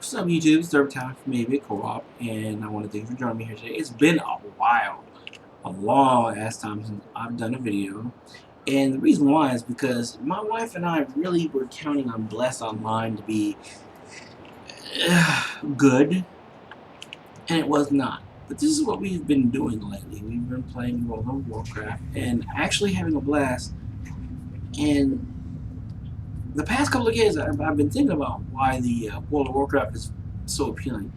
What's up, YouTube? It's third time for me, Big Co-op, and I want to thank you for joining me here today. It's been a while, a long ass time since I've done a video, and the reason why is because my wife and I really were counting on Bless Online to be good, and it was not. But this is what we've been doing lately. We've been playing World of Warcraft and actually having a blast. And the past couple of days, I've been thinking about why the World of Warcraft is so appealing.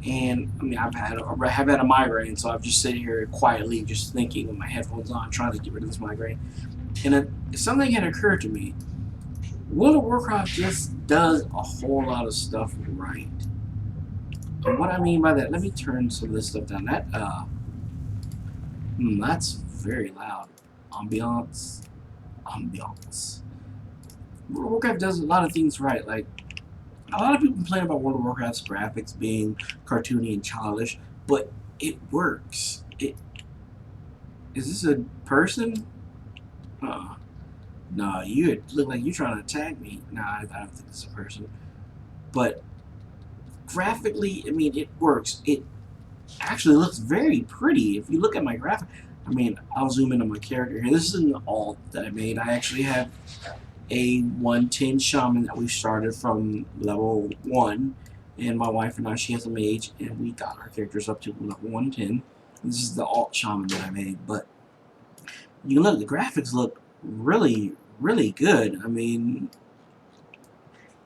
And I mean, have had a migraine, so I've just sitting here quietly, just thinking with my headphones on, trying to get rid of this migraine. And something had occurred to me. World of Warcraft just does a whole lot of stuff right. And what I mean by that, let me turn some of this stuff down. That's very loud. Ambiance, ambiance. World of Warcraft does a lot of things right. Like a lot of people complain about World of Warcraft's graphics being cartoony and childish, but it works. Is this a person? No, you look like you're trying to attack me. Nah, I don't think it's a person. But graphically, I mean, it works. It actually looks very pretty. If you look at my graphic, I mean, I'll zoom into my character here. This is an alt that I made. I actually have a 110 Shaman that we started from level 1. And my wife and I, she has a mage, and we got our characters up to level 110. This is the alt Shaman that I made. But you look, the graphics look really, really good. I mean,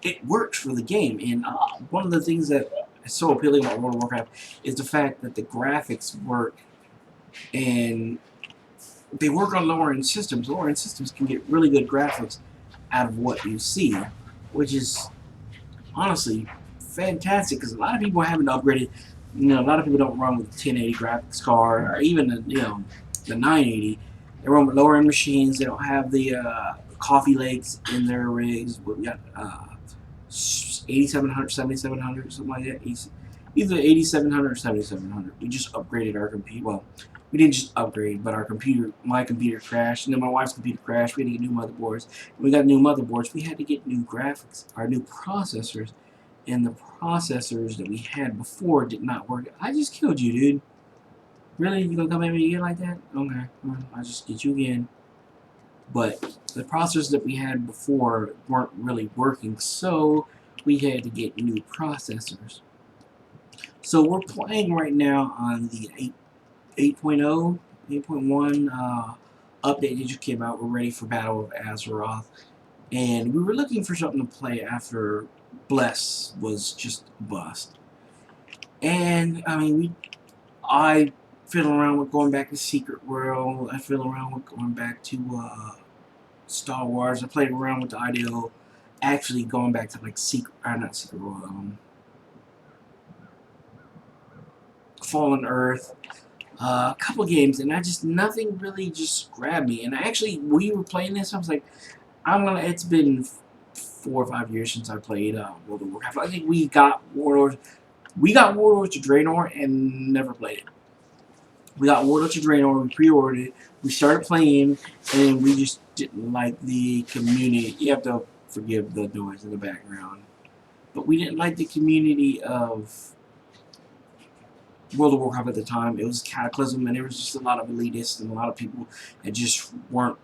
it works for the game. And one of the things that is so appealing about World of Warcraft is the fact that the graphics work, and they work on lower end systems. Lower end systems can get really good graphics out of what you see, which is honestly fantastic because a lot of people haven't upgraded. You know, a lot of people don't run with a 1080 graphics card or even the 980. They run with lower end machines. They don't have the coffee legs in their rigs. We got 8700, 7700, something like that. Either 8700 or 7700. We just upgraded our computer. Well, we didn't just upgrade, but my computer crashed, and then my wife's computer crashed. We had to get new motherboards. When we got new motherboards, we had to get new graphics, our new processors, and the processors that we had before did not work. I just killed you, dude. Really? You gonna come at me again like that? Okay, I'll just get you again. But the processors that we had before weren't really working, so we had to get new processors. So we're playing right now on the 8.0, 8.1 update that just came out. We're ready for Battle of Azeroth. And we were looking for something to play after Bless was just a bust. And, I mean, I fiddle around with going back to Secret World. I fiddle around with going back to Star Wars. I played around with the idea of actually going back to, like, not Secret World, Fallen Earth. A couple games, and nothing really just grabbed me. And actually, we were playing this. I was like, it's been 4 or 5 years since I played World of Warcraft. I think we got Warlords to Draenor and never played it. We got Warlords to Draenor. We pre-ordered it. We started playing, and we just didn't like the community. You have to forgive the noise in the background, but we didn't like the community of World of Warcraft at the time. It was Cataclysm, and there was just a lot of elitists and a lot of people that just weren't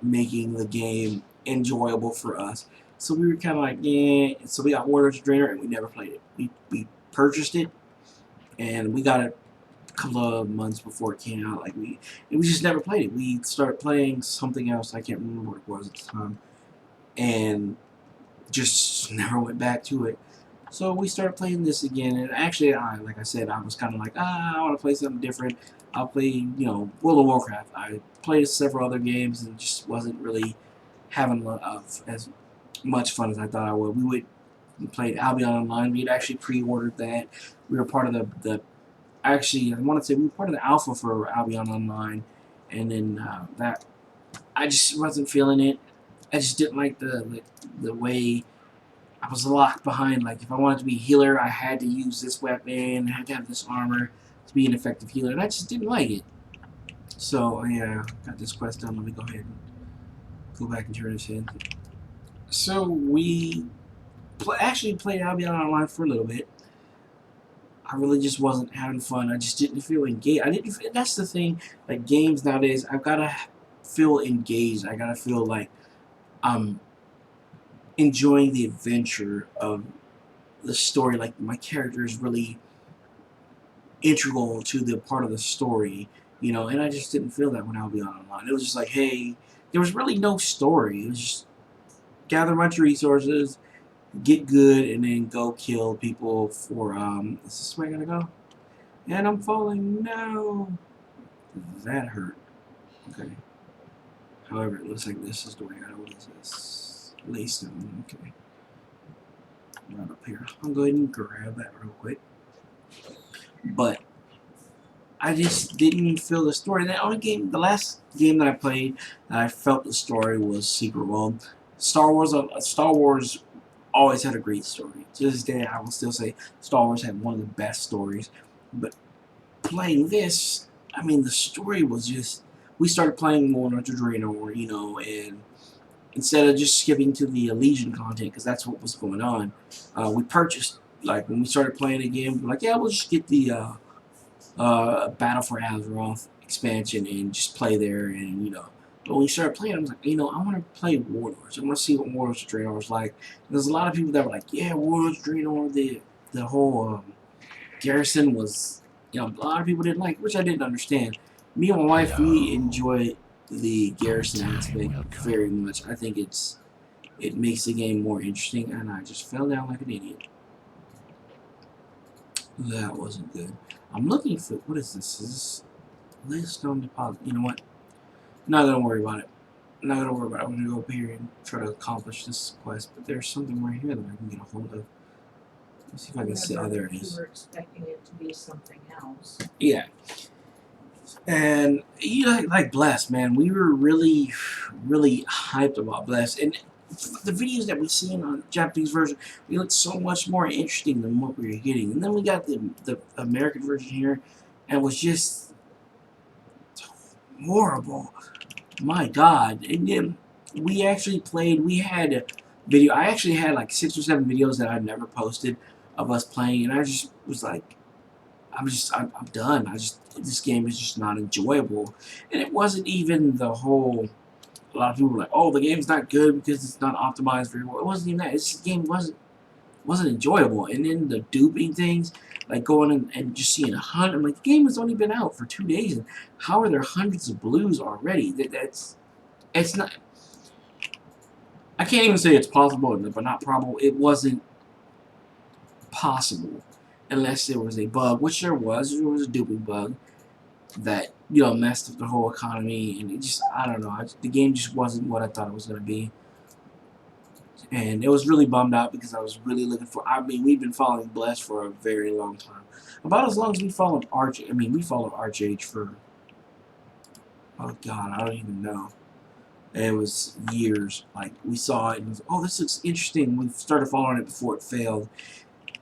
making the game enjoyable for us. So we were kind of like, yeah. So we got Warlords of Draenor, and we never played it. We purchased it, and we got it a couple of months before it came out. We just never played it. We started playing something else. I can't remember what it was at the time, and just never went back to it. So we started playing this again, and actually, like I said, I was kind of like, I want to play something different. I'll play, World of Warcraft. I played several other games and just wasn't really having as much fun as I thought I would. We played Albion Online. We had actually pre-ordered that. We were part of actually, I want to say we were part of the alpha for Albion Online, and then that, I just wasn't feeling it. I just didn't like the way I was locked behind. Like, if I wanted to be a healer, I had to use this weapon, I had to have this armor to be an effective healer, and I just didn't like it. So, yeah, got this quest done. Let me go ahead and go back and turn this in. So, we actually played Albion Online for a little bit. I really just wasn't having fun. I just didn't feel engaged. I didn't. That's the thing. Like games nowadays, I've gotta feel engaged. I gotta feel like I'm enjoying the adventure of the story. Like my character is really integral to the part of the story, you know. And I just didn't feel that when Albion Online. It was just like, hey, there was really no story. It was just gather a bunch of resources, get good, and then go kill people for. Is this where I gotta go? And I'm falling. No. That hurt. Okay. However, it looks like this is the way I know. What is this? Laystone. Okay. Right up here. I'll go ahead and grab that real quick. But I just didn't feel the story. The last game that I played, that I felt the story was Secret World. Star Wars always had a great story. To this day, I will still say Star Wars had one of the best stories. But playing this, I mean, the story was just. We started playing more into Draenor, you know, and instead of just skipping to the Legion content, because that's what was going on, we purchased, like, when we started playing the game, we were like, yeah, we'll just get the Battle for Azeroth expansion and just play there, and, you know. But when we started playing, I was like, you know, I want to play Warlords. I want to see what Warlords of Draenor is like. And there's a lot of people that were like, yeah, Warlords of Draenor, the whole garrison was, you know, a lot of people didn't like, which I didn't understand. Me and my wife, we enjoy the garrison aspect very much. I think it makes the game more interesting, and I just fell down like an idiot. That wasn't good. I'm looking for, what is this? Is this Laystone deposit? You know what? I'm not gonna worry about it. I'm not gonna worry about it. I'm gonna go up here and try to accomplish this quest. But there's something right here that I can get a hold of. Let's see if I can see. Oh, there it is. You were expecting it to be something else. Yeah. And you know, like Bless, man, we were really, really hyped about Bless, and the videos that we seen on the Japanese version, we looked so much more interesting than what we were getting. And then we got the American version here, and it was just horrible. My God! And then we actually played. We had a video. I actually had like 6 or 7 videos that I'd never posted of us playing, and I just was like, I'm done. This game is just not enjoyable. And it wasn't even the whole, a lot of people were like, oh, the game's not good because it's not optimized very well. It wasn't even that. This game wasn't enjoyable. And then the duping things, like going and just seeing 100, I'm like, the game has only been out for 2 days, and how are there hundreds of blues already? It's not, I can't even say it's possible, but not probable. It wasn't possible unless there was a bug, which there was. There was a duping bug that, you know, messed up the whole economy, and it just, I don't know. The game just wasn't what I thought it was going to be. And it was really bummed out because I was really looking for, I mean, we've been following Bless for a very long time. About as long as we followed Arch, I mean, we followed Archage for, oh God, I don't even know. It was years. Like, we saw it and was, oh, this looks interesting. We started following it before it failed.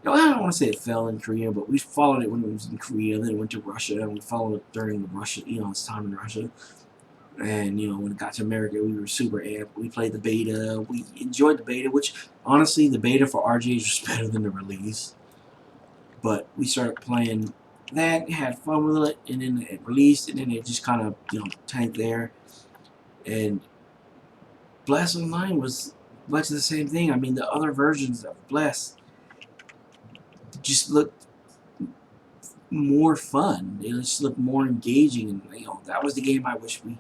You know, I don't want to say it fell in Korea, but we followed it when it was in Korea, then it went to Russia, and we followed it during the Russia, you know, its time in Russia. And, you know, when it got to America, we were super amped. We played the beta. We enjoyed the beta, which, honestly, the beta for RGH was better than the release. But we started playing that, had fun with it, and then it released, and then it just kind of, you know, tanked there. And Bless Online was much the same thing. I mean, the other versions of Bless just looked more fun. It just looked more engaging, and, you know, that was the game I wish we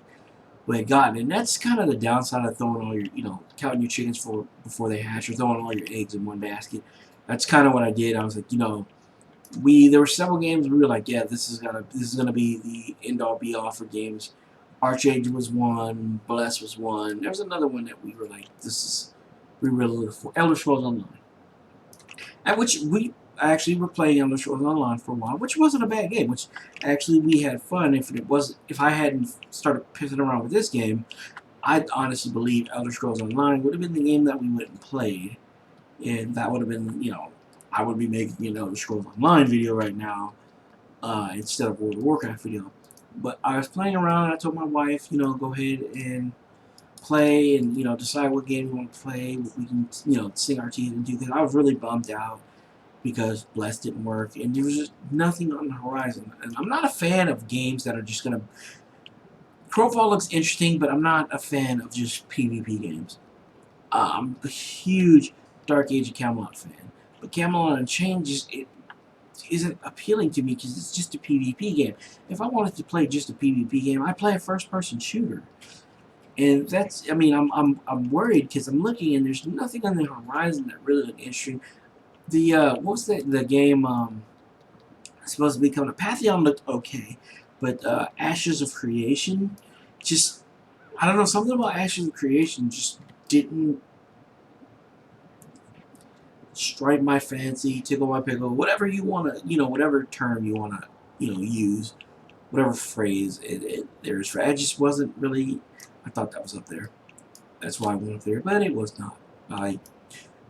had gotten. And that's kind of the downside of throwing all your, you know, counting your chickens before they hatch, or throwing all your eggs in one basket. That's kind of what I did. I was like, you know, there were several games we were like, yeah, this is gonna be the end all be all for games. Archage was one, Bless was one. There was another one that we were like, we really looking for. Elder Scrolls Online, at which we actually were playing Elder Scrolls Online for a while, which wasn't a bad game. Which actually we had fun. If I hadn't started pissing around with this game, I honestly believe Elder Scrolls Online would have been the game that we went and played, and that would have been, you know, I would be making an Elder Scrolls Online video right now instead of World of Warcraft video. But I was playing around. I told my wife, you know, go ahead and play and decide what game we want to play. What we can sink our teeth into. Because I was really bummed out because Bless didn't work, and there was just nothing on the horizon. And I'm not a fan of games that are just gonna. Crowfall looks interesting, but I'm not a fan of just PvP games. I'm a huge Dark Age of Camelot fan, but Camelot Unchained it isn't appealing to me because it's just a PvP game. If I wanted to play just a PvP game, I'd play a first-person shooter. And that's, I mean, I'm worried because I'm looking and there's nothing on the horizon that really look interesting. The what's that? The game supposed to be coming. Pantheon looked okay, but Ashes of Creation, just I don't know, something about Ashes of Creation just didn't strike my fancy, tickle my pickle, whatever you want to, whatever term you want to, use, whatever phrase there's for. I just wasn't really. I thought that was up there. That's why I went up there, but it was not. I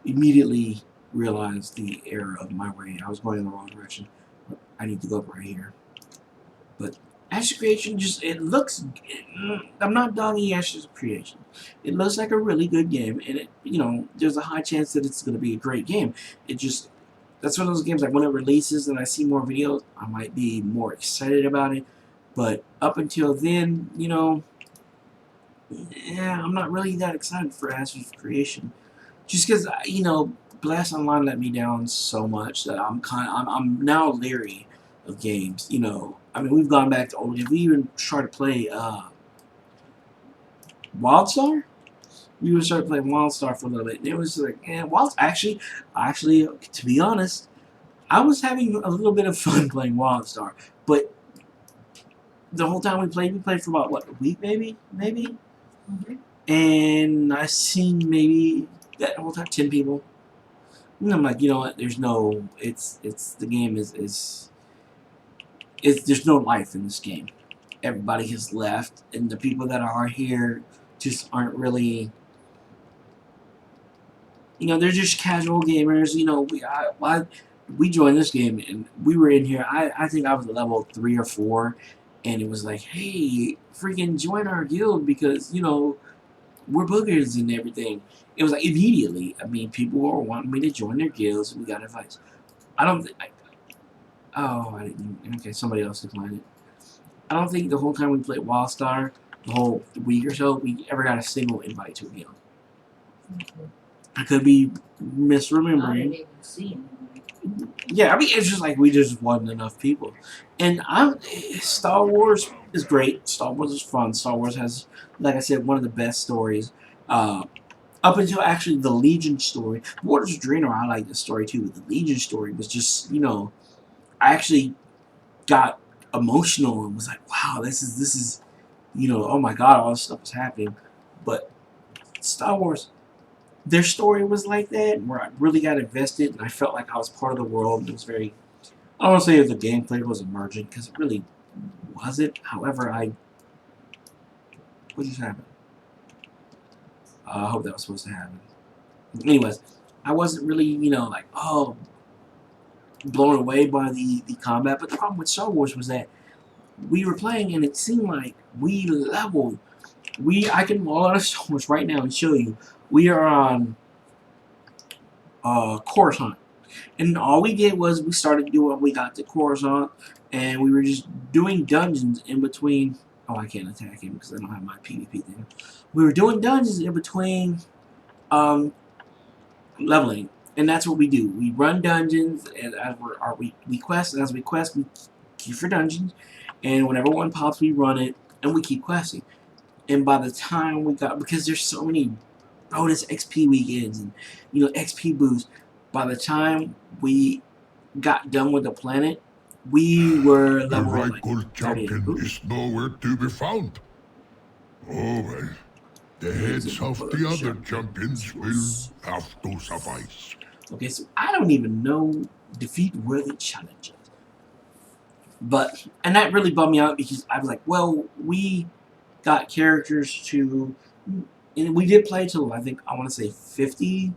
immediately realized the error of my way. I was going in the wrong direction. I need to go up right here. But Ashes of Creation it looks. I'm not dogging Ashes of Creation. It looks like a really good game, and there's a high chance that it's going to be a great game. That's one of those games like when it releases and I see more videos, I might be more excited about it. But up until then, yeah, I'm not really that excited for Ashes of Creation. Just because Blast Online let me down so much that I'm now leery of games. I mean, we've gone back to old games. We even tried to play WildStar. We even started playing WildStar for a little bit. And it was like, actually, to be honest, I was having a little bit of fun playing WildStar, but the whole time we played for about what, a week, maybe. And I seen maybe that whole time 10 people. And I'm like, you know what? There's no. It's the game is there's no life in this game. Everybody has left, and the people that are here just aren't really. They're just casual gamers. We joined this game and we were in here. I think I was level 3 or 4, and it was like, hey, freaking join our guild because we're boogers and everything. It was like immediately. I mean, people were wanting me to join their guilds. We got advice. I don't. I didn't. Okay, somebody else declined it. I don't think the whole time we played WildStar, the whole week or so, we ever got a single invite to a guild. I could be misremembering. I didn't even see him. Yeah, I mean, it's just like we just wasn't enough people. And Star Wars is great. Star Wars is fun. Star Wars has, like I said, one of the best stories. Up until actually the Legion story. Waters of Draenor, I like the story too, but the Legion story was just, I actually got emotional and was like, wow, this is, oh my god, all this stuff is happening. But Star Wars, their story was like that, where I really got invested and I felt like I was part of the world. And it was very, I don't want to say the gameplay was emergent because it really wasn't. However, what just happened? I hope that was supposed to happen. Anyways, I wasn't really, like, blown away by the combat. But the problem with Star Wars was that we were playing and it seemed like we leveled. I can log out of Star Wars right now and show you. We are on Coruscant. And all we did was we started doing, we got to Coruscant, and we were just doing dungeons in between. Oh, I can't attack him because I don't have my PvP thing. We were doing dungeons in between leveling, and that's what we do. We run dungeons, and as we quest, and as we quest, we queue for dungeons, and whenever one pops, we run it, and we keep questing. And by the time we got, because there's so many bonus XP weekends and XP boosts, by the time we got done with the planet, we were The level rightful like 38. champion is nowhere to be found. Oh well, the heads of the other champions will have to suffice. Okay, so I don't even know defeat-worthy challenges. And that really bummed me out because I was like, well, we got characters and we did play till I want to say 50,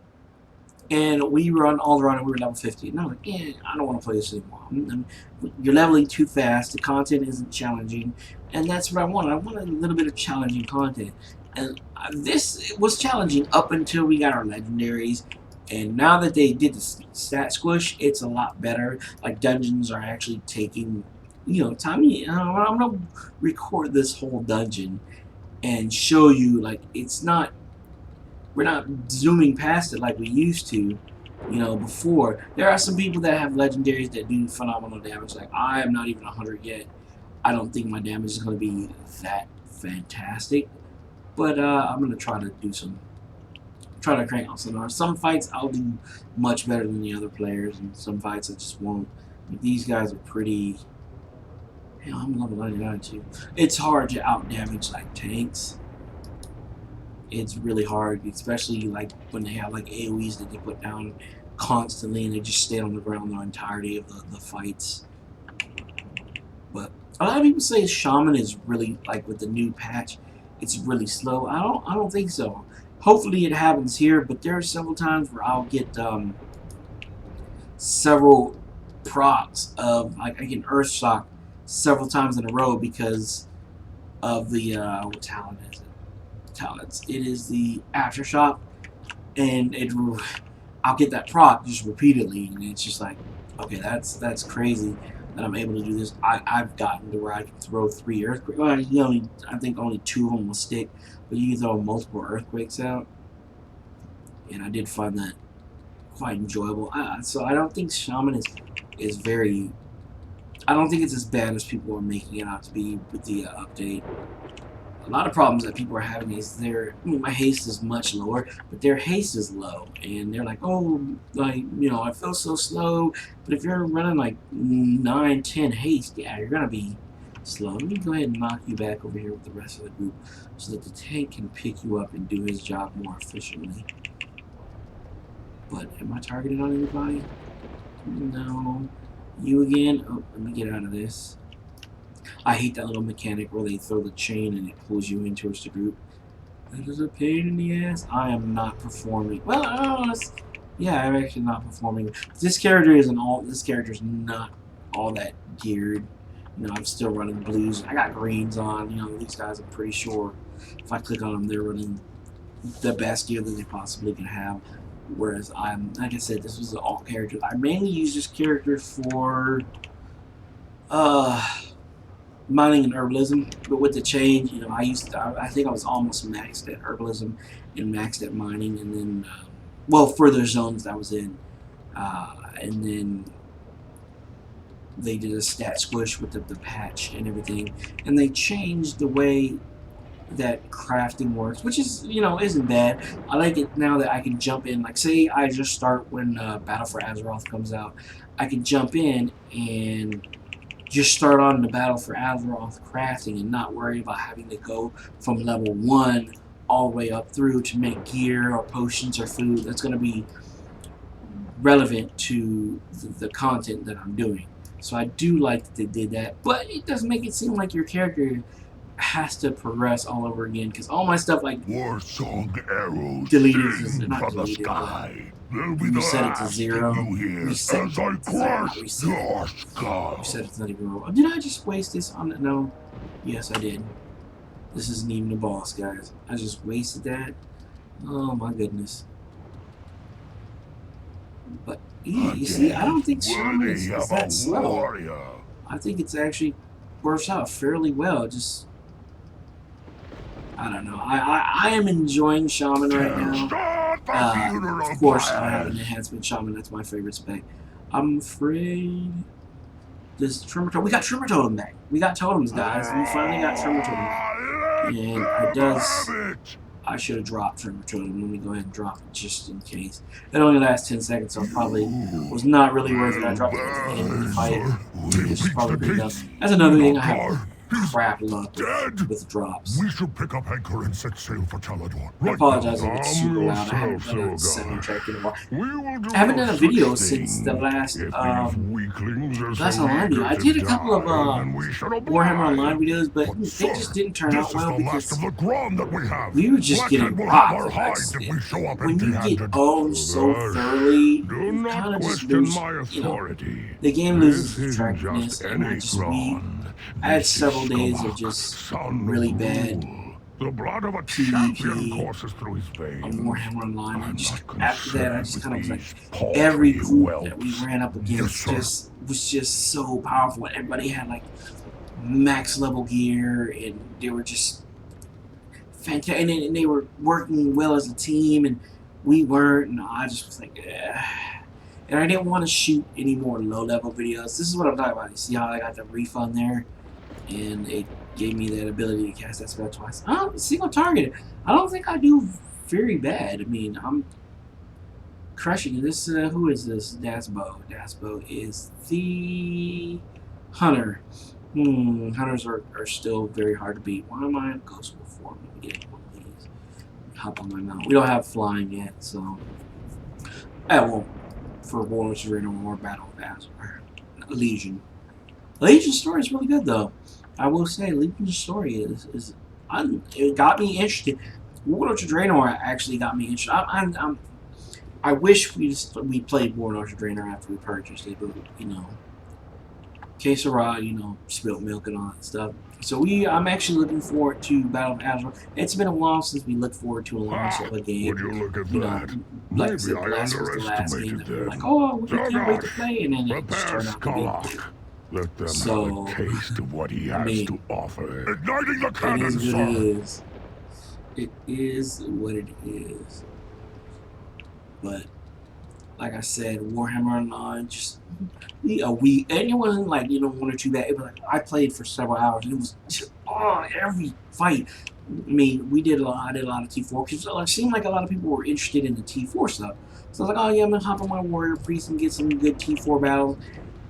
and we were on Alderaan and we were level 50. And I was like, yeah, I don't want to play this anymore. You're leveling too fast. The content isn't challenging, and that's what I want. I want a little bit of challenging content. And this was challenging up until we got our legendaries. And now that they did the stat squish, it's a lot better. Like, dungeons are actually taking, time. I'm gonna record this whole dungeon and show you, like, we're not zooming past it like we used to, before. There are some people that have legendaries that do phenomenal damage. Like, I am not even 100 yet. I don't think my damage is going to be that fantastic. But I'm going to try to crank out some fights I'll do much better than the other players, and some fights I just won't. But these guys are pretty... Hell, I'm level 99 too. It's hard to out damage like tanks. It's really hard, especially like when they have like AoEs that they put down constantly and they just stay on the ground the entirety of the fights. But a lot of people say Shaman is really, like, with the new patch, it's really slow. I don't think so. Hopefully it happens here, but there are several times where I'll get several procs of, like, I get Earth Shock several times in a row because of the what talent is it? Talents. It is the Aftershock, and I'll get that proc just repeatedly, and it's just like, okay, that's crazy that I'm able to do this. I've gotten to where I can throw 3 earthquakes. Well, I think only 2 of them will stick, but you can throw multiple earthquakes out, and I did find that quite enjoyable. So I don't think Shaman is very... I don't think it's as bad as people are making it out to be with the update. A lot of problems that people are having is my haste is much lower, but their haste is low, and they're like, oh, like, I feel so slow. But if you're running like 9, 10 haste, yeah, you're gonna be slow. Let me go ahead and knock you back over here with the rest of the group, so that the tank can pick you up and do his job more efficiently. But am I targeted on anybody? No. You again? Oh, let me get out of this. I hate that little mechanic where they throw the chain and it pulls you in towards the group. That is a pain in the ass. I am not performing. Well, yeah, I'm actually not performing. This character is not all that geared. I'm still running blues. I got greens on. These guys, I'm pretty sure if I click on them, they're running the best gear that they possibly can have. Whereas like I said, this was all characters. I mainly use this character for mining and herbalism, but with the change, I think I was almost maxed at herbalism and maxed at mining, and then, well, further zones that I was in, and then they did a stat squish with the patch and everything, and they changed the way that crafting works, which is, isn't bad. I like it now that I can jump in, like, say I just start when Battle for Azeroth comes out, I can jump in and just start on the Battle for Azeroth crafting and not worry about having to go from level 1 all the way up through to make gear or potions or food that's going to be relevant to the content that I'm doing. So I do like that they did that, but it does make it seem like your character has to progress all over again, because all my stuff, like, War song arrows deleted, sing not from the deleted, sky. They'll be reset the it to last 0. thing you hear Reset as I crush your skull. Reset it to 0. Did I just waste this on it? No. Yes, I did. This isn't even a boss, guys. I just wasted that. Oh my goodness. But yeah, you see, I don't think Shaman is that slow. I think it's actually works out fairly well. Just, I don't know. I am enjoying Shaman right now. Of course, I have an enhancement Shaman. That's my favorite spec. I'm afraid this Tremor Totem. We got Tremor Totem back. We got totems, guys. We finally got Tremor Totem. And I should have dropped Tremor Totem. Let me go ahead and drop it just in case. It only lasts 10 seconds, so it probably was not really worth it. I dropped it at the end of the fight. It's probably pretty dumb. That's another thing I have crap luck with drops. We should pick up anchor and set sail for Talador. I apologize if it's super loud. I haven't done a soundtrack in a while. I haven't done a video since the last online video. I did a couple of Warhammer Online videos, but they just didn't turn out well because we were just getting rocked. When you get owned so thoroughly, you kind of just lose, the game loses attractiveness, and I had several days of just really bad The blood of a champion PvP courses through his on veins. Warhammer Online. And I'm just not after that, I concerned just with kind of was like, these paltry every group that we whelps. ran up Yes, against sir. just was just so powerful. Everybody had like max level gear, and they were just fantastic. And they were working well as a team, and we weren't. And I just was like, and I didn't want to shoot any more low level videos. This is what I'm talking about. You see how I got the refund there, and it gave me that ability to cast that spell twice. Oh, single target. I don't think I do very bad. I mean, I'm crushing this. Who is this? Dasbo. Dasbo is the hunter. Hunters are still very hard to beat. Why am I in Ghost Wolf form? Let me get one of these. Hop on my mount. We don't have flying yet, so. Well, for Warlords of Arena or Battle Pass or Legion. Legion's story is really good, though. I will say, Legion's story is it got me interested. Warlords of Draenor actually got me interested. I wish we played Warlords of Draenor after we purchased it, but you know, Que Sera, you know, spilt milk and all that stuff. So I'm actually looking forward to Battle of Azure. It's been a while since we looked forward to a launch of a game. Would you look at You know, that? like I Maybe said, I last was the last game underestimated that we were them. like, oh, we can't wait to Zargosh, play, and then it just prepare turned out to be Skalak. Let them So, have a taste of what he has mean, to offer. Igniting the it cannon, is what it sir. is. It is what it is. But like I said, Warhammer Online just and it wasn't like, you know, one or two bad. It was like I played for several hours, and it was just every fight. I mean, I did a lot of T4 because it seemed like a lot of people were interested in the T4 stuff. So I was like, oh yeah, I'm gonna hop on my Warrior Priest and get some good T4 battles.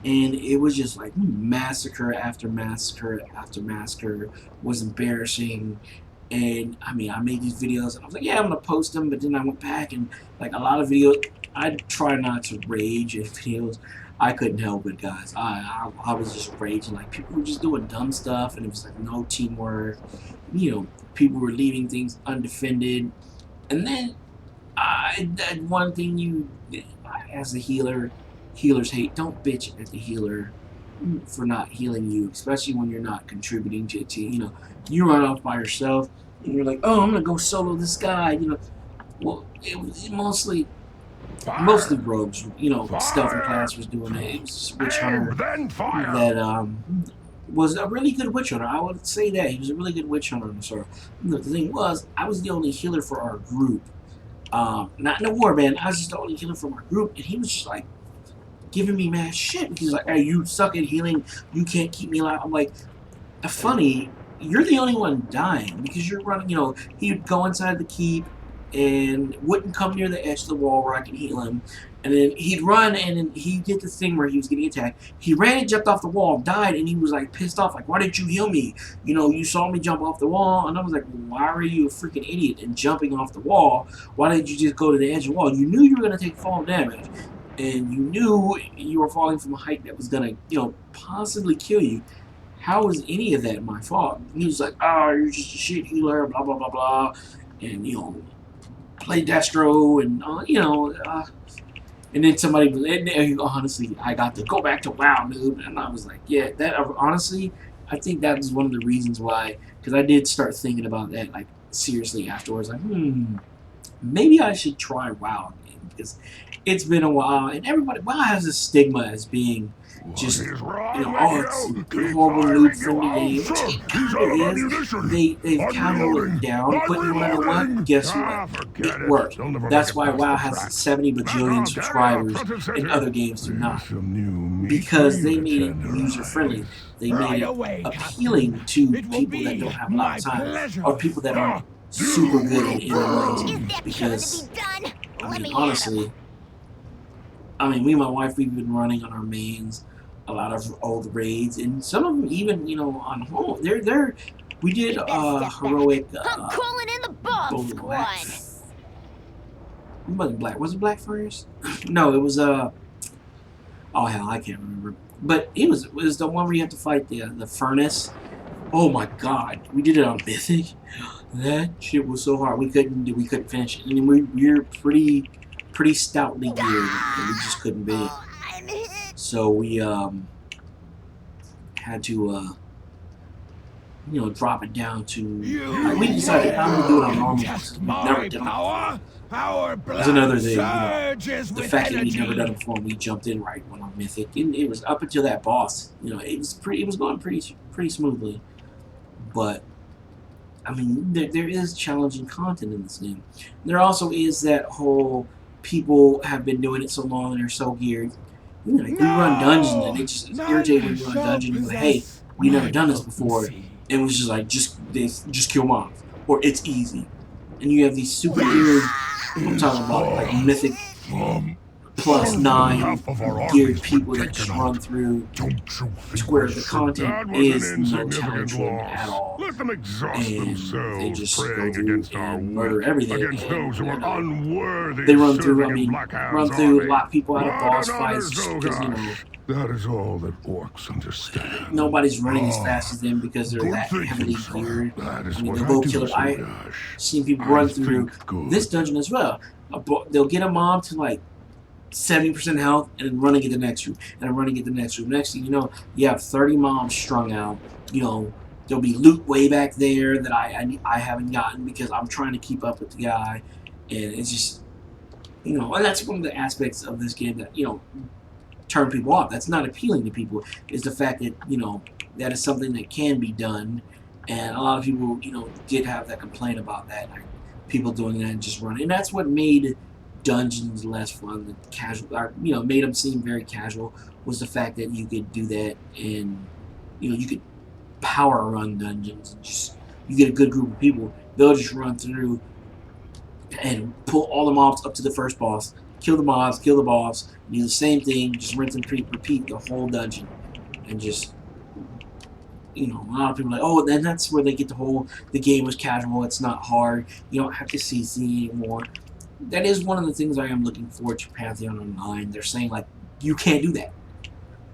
And it was just like massacre after massacre after massacre. It was embarrassing. And I mean, I made these videos, and I was like, yeah, I'm gonna post them. But then I went back, and like a lot of videos, I try not to rage in videos. I couldn't help it, guys. I was just raging. Like, people were just doing dumb stuff, and it was like no teamwork. You know, people were leaving things undefended. And then that one thing as a healer, healers hate. Don't bitch at the healer for not healing you, especially when you're not contributing to a team. You know, you run off by yourself, and you're like, oh, I'm gonna go solo this guy. You know, well, it was mostly rogues. You know, stealthy class was doing it. It was Witch Hunter that was a really good Witch Hunter. I would say that he was a really good Witch Hunter on the server. The thing was, I was the only healer for our group. Not in a warband. I was just the only healer from our group, and he was just like giving me mad shit. He's like, hey, you suck at healing. You can't keep me alive. I'm like, funny, you're the only one dying because you're running. You know, he'd go inside the keep and wouldn't come near the edge of the wall where I could heal him. And then he'd run, and then he did this thing where he was getting attacked. He ran and jumped off the wall, died, and he was like pissed off, like, why didn't you heal me? You know, you saw me jump off the wall. And I was like, why are you a freaking idiot and jumping off the wall? Why didn't you just go to the edge of the wall? You knew you were going to take fall damage, and you knew you were falling from a height that was going to, you know, possibly kill you. How is any of that my fault? He was like, oh, you're just a shit healer, blah, blah, blah, blah. And, you know, play Destro, and, you know, and then somebody, and honestly, I got to go back to WoW, dude. And I was like, yeah, that, honestly, I think that was one of the reasons why, because I did start thinking about that, like, seriously afterwards. Like, maybe I should try WoW again, because it's been a while, and everybody, WoW has a stigma as being just, you know, oh, it's a horrible noob-friendly game, which it kind of is. They've cowed it down, but you know what? Guess what? It worked. That's why WoW has 70 bajillion subscribers, and other games do not. Because they made it user-friendly. They made it appealing to people that don't have a lot of time, or people that aren't super good at MMOs. Because, I mean, honestly, me and my wife, we've been running on our mains a lot of old raids, and some of them even, you know, on home. We did heroic. I'm calling in the bomb squad. It wasn't black. Was it Black first? No, it was oh hell, I can't remember. But it was the one where you have to fight the furnace. Oh my god, we did it on Mythic. That shit was so hard. We couldn't finish it. I mean, we're pretty stoutly geared, and we just couldn't beat it. So we had to drop it down to. We decided I'm gonna do it on normal. We've never done it. There's another thing, the fact that we never done it before. We jumped in right when on Mythic, and it was up until that boss. It was going pretty smoothly, but. I mean, there is challenging content in this game. There also is that whole people have been doing it so long and they're so geared. We run dungeons and it's just irritating when you run a dungeon and you're like, hey, we never done this before. It was just like, just kill mobs. Or it's easy. And you have these super geared, I'm talking about like Mythic +9 geared people that just run through to where the content is no challenge for them at all. Let them exhaust And themselves they just go praying through against our and murder everything. against those who are unworthy. They run through, serving run Blackhound's through, army. lock people out of What boss another fights just because, That is all that orcs understand. nobody's running as fast as them because they're Good that heavily thinking, geared. sir. That is I mean, what they'll I go do, kill it. Sir I've Yash. seen people I run through think good. this dungeon as well. They'll get a mob to like 70% health and then running at the next room and then running at the next room. Next thing you know, you have 30 mobs strung out. There'll be loot way back there that I haven't gotten because I'm trying to keep up with the guy, and it's just and that's one of the aspects of this game that turn people off. That's not appealing to people. Is the fact that that is something that can be done, and a lot of people did have that complaint about that, like people doing that and just running, and that's what made dungeons less fun than casual, or made them seem very casual, was the fact that you could do that and you could power run dungeons and just you get a good group of people, they'll just run through and pull all the mobs up to the first boss, kill the mobs, kill the boss, do the same thing, just rinse and repeat the whole dungeon, and just a lot of people are like, oh, then that's where they get the game was casual, it's not hard, you don't have to CC anymore. That is one of the things I am looking forward to Pantheon Online. They're saying, like, you can't do that.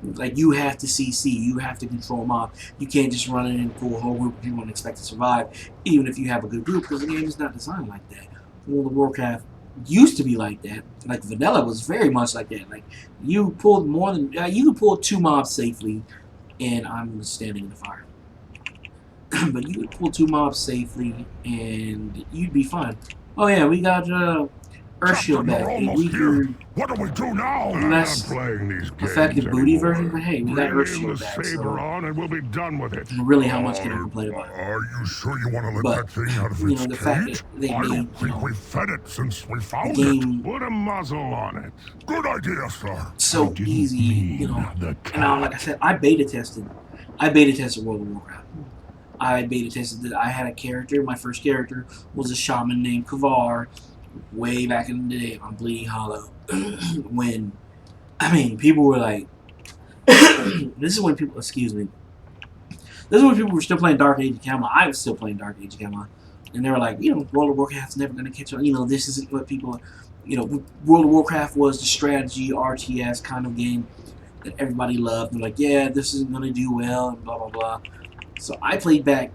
Like, you have to CC, you have to control mob. You can't just run in and pull a whole group of people and expect to survive, even if you have a good group, because the game is not designed like that. World of Warcraft used to be like that. Like, vanilla was very much like that. Like, you pulled more than, you could pull 2 mobs safely, and I'm standing in the fire. But you could pull 2 mobs safely, and you'd be fine. Oh yeah, we got Earthshield back. A weaker, what do we do now? less playing these games effective booty anymore. version, but hey, we got Bring Earthshield the back. saber So on and we'll be done with it. really, how much can I complain about it? Are you sure you want to let But, that thing out of its the fact cage? that they I made, don't think we fed it since we found game it. Put a muzzle on it. Good idea, sir. so easy, and like I said, I beta tested World of Warcraft. I beta tested that. I had a character. My first character was a shaman named Kavar, way back in the day on Bleeding Hollow. When, people were like, this is when people, excuse me, this is when people were still playing Dark Age of Camelot. I was still playing Dark Age of Camelot. And they were like, World of Warcraft's never going to catch on. This isn't what people, World of Warcraft was the strategy, RTS kind of game that everybody loved. They're like, yeah, this isn't going to do well, and blah, blah, blah. So I played back,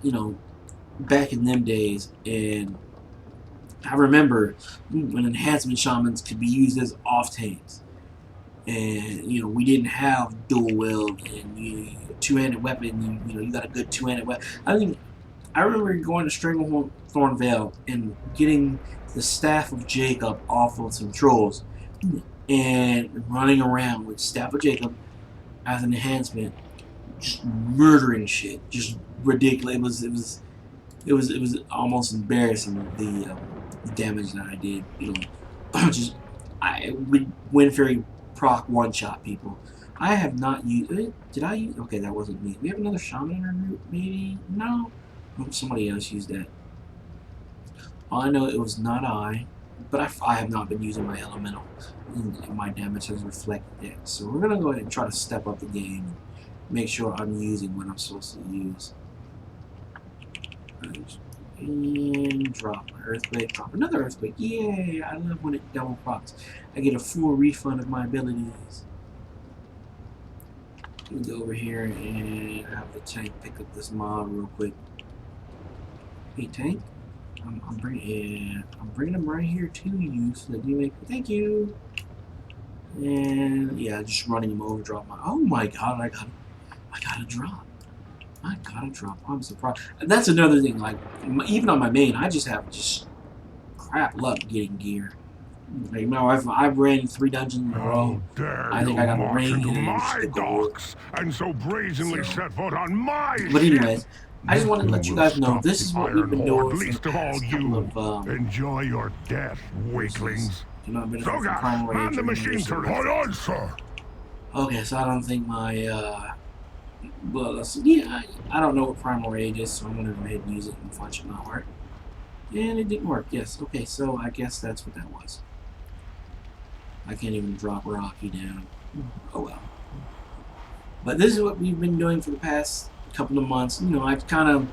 back in them days, and I remember when enhancement shamans could be used as off tanks, and we didn't have dual wield and two-handed weapon. You got a good two-handed weapon. I remember going to Stranglethorn Vale and getting the Staff of Jacob off of some trolls, and running around with Staff of Jacob as an enhancement, just murdering shit, just ridiculous. It was almost embarrassing the damage that I did. We Wind Fairy proc one-shot people. I have not used. Did I use? Okay, that wasn't me. We have another shaman in our group, maybe? No, somebody else used that. All I know, it was not I, but I have not been using my elemental, and my damage has reflected that. So we're gonna go ahead and try to step up the game and make sure I'm using what I'm supposed to use. And drop an earthquake, drop another earthquake. Yay! I love when it double procs. I get a full refund of my abilities. Let me go over here and have the tank pick up this mob real quick. Hey tank, I'm bringing them right here to you so that you make. Thank you. And yeah, just running them over, drop my. Oh my god! I got a drop. I got a drop. I'm surprised. And that's another thing. Like, even on my main, I just have crap luck getting gear. Like, my wife, I ran 3 dungeons in a row. How dare I you think I got the march ring into and my the gold. docks and so brazenly So, set foot on my but ship? anyways, I just wanted to let you Nothing will guys know stop this the is what we've Iron been Horde, doing for the least of all past couple you. of Enjoy your death, weaklings. you know, benefit from Primal Zogas, man Rage the or any machine of turret. this. Hold on, sir. Okay, so I don't think my well, yeah, I don't know what Primal Rage is, so I'm gonna go ahead and use it and watch it not work. And it didn't work. Yes. Okay, so I guess that's what that was. I can't even drop Rocky down. Oh well. But this is what we've been doing for the past couple of months. You know, I've kind of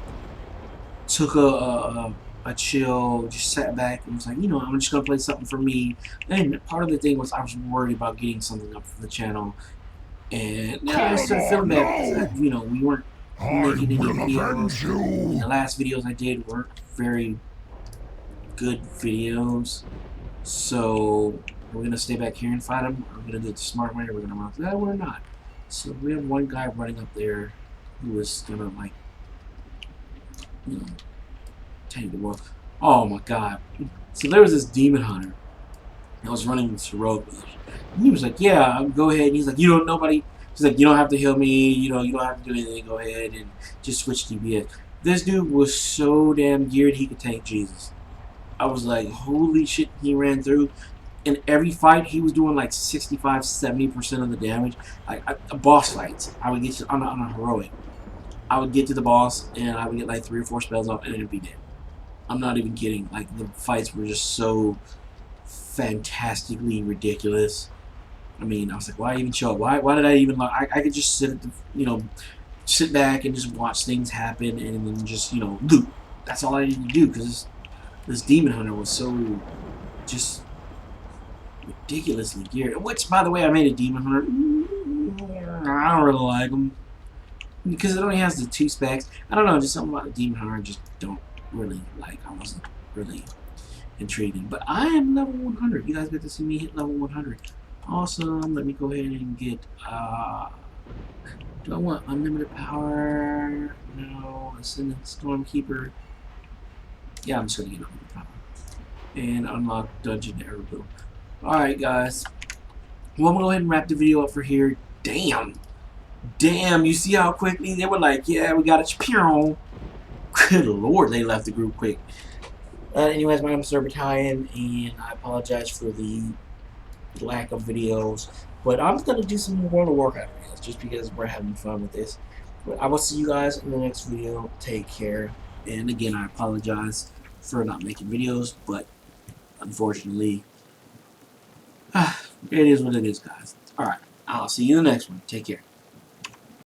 took a chill, just sat back and was like, you know, I'm just gonna play something for me. And part of the thing was I was worried about getting something up for the channel, and yeah, I started feeling bad because you know, we weren't I making any will avenge videos. And you. the last videos I did weren't very good videos, so we're gonna stay back here and fight them. We're gonna do it the smart way. We're gonna run. No, we're not. So we have one guy running up there who was gonna, like, you know, take the world. Oh my god! So there was this demon hunter that was running this road with us. And he was like, "Yeah, go ahead." And he's like, "You don't nobody." He's like, "You don't have to heal me. You know, you don't have to do anything. Go ahead and just switch DBS." This dude was so damn geared he could tank Jesus. I was like, holy shit, he ran through. In every fight, he was doing like 65, 70% of the damage. Like, boss fights, I would get to, on a heroic. I would get to the boss, and I would get like 3 or 4 spells off, and it'd be dead. I'm not even kidding. Like, the fights were just so fantastically ridiculous. I mean, I was like, why even show up? Why did I even, like, I could just sit at the, you know, sit back and just watch things happen, and then just, you know, loot. That's all I needed to do, because this demon hunter was so just ridiculously geared. Which, by the way, I made a demon hunter. I don't really like him because it only has the 2 specs. I don't know, just something about the demon hunter I just don't really like. I wasn't really intriguing. But I am level 100. You guys get to see me hit level 100. Awesome. Let me go ahead and get. Do I want unlimited power? No. Ascendant Stormkeeper. Yeah, I'm just gonna get unlimited power and unlock Dungeon Ereboo. Alright, guys. Well, I'm going to go ahead and wrap the video up for here. Damn. Damn, you see how quickly they were like, yeah, we got it. Good lord, they left the group quick. Anyways, my name is Sir Battalion, and I apologize for the lack of videos. But I'm going to do some more World of Warcraft videos, just because we're having fun with this. But I will see you guys in the next video. Take care. And again, I apologize for not making videos, but unfortunately, it is what it is, guys. Alright, I'll see you in the next one. Take care.